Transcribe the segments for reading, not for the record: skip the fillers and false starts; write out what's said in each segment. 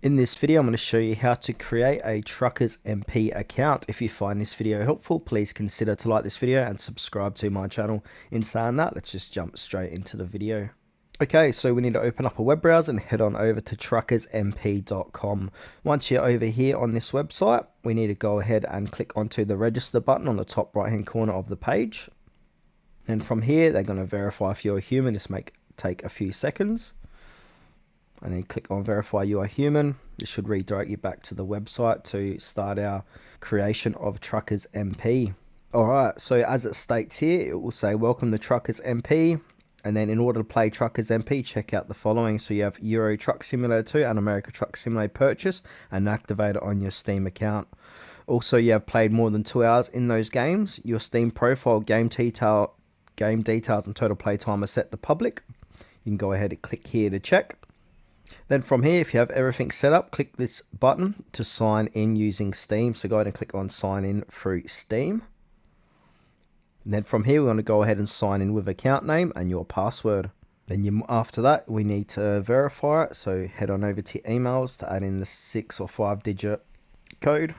In this video, I'm going to show you how to create a TruckersMP account. If you find this video helpful, please consider to like this video and subscribe to my channel. In saying that, let's just jump straight into the video. Okay, so we need to open up a web browser and head on over to TruckersMP.com. Once you're over here on this website, we need to go ahead and click onto the register button on the top right hand corner of the page. And from here, they're going to verify if you're a human. This may take a few seconds. And then click on verify you are human. This should redirect you back to the website to start our creation of TruckersMP. Alright, so as it states here, it will say welcome to TruckersMP. And then in order to play TruckersMP, check out the following. So you have Euro Truck Simulator 2 and America Truck Simulator purchase and activate it on your Steam account. Also, you have played more than 2 hours in those games. Your Steam profile, game details and total play time are set to public. You can go ahead and click here to check. Then from here, if you have everything set up, click this button to sign in using Steam. So go ahead and click on sign in through Steam. And then from here, we want to go ahead and sign in with account name and your password. Then after that, we need to verify it. So head on over to emails to add in the 6 or 5 digit code.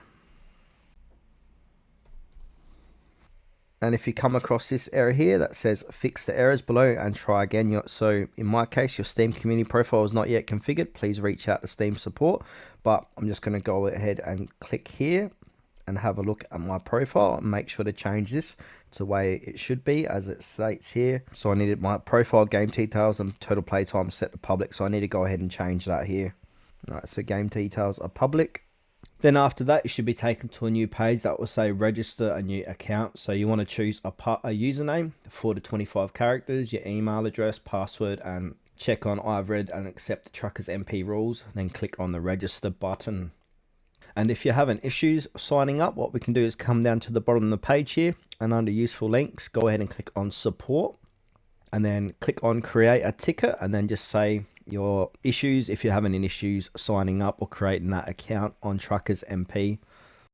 And if you come across this error here that says fix the errors below and try again. So in my case, your Steam community profile is not yet configured. Please reach out to Steam support. But I'm just going to go ahead and click here and have a look at my profile and make sure to change this to the way it should be as it states here. So I needed my profile, game details and total play time set to public. So I need to go ahead and change that here. All right, so game details are public. Then after that, you should be taken to a new page that will say register a new account. So you want to choose a username, 4 to 25 characters, your email address, password, and check on I've read and accept the TruckersMP rules. Then click on the register button. And if you're having issues signing up, what we can do is come down to the bottom of the page here and under useful links, go ahead and click on support and then click on create a ticket and then just say your issues if you're having any issues signing up or creating that account on TruckersMP.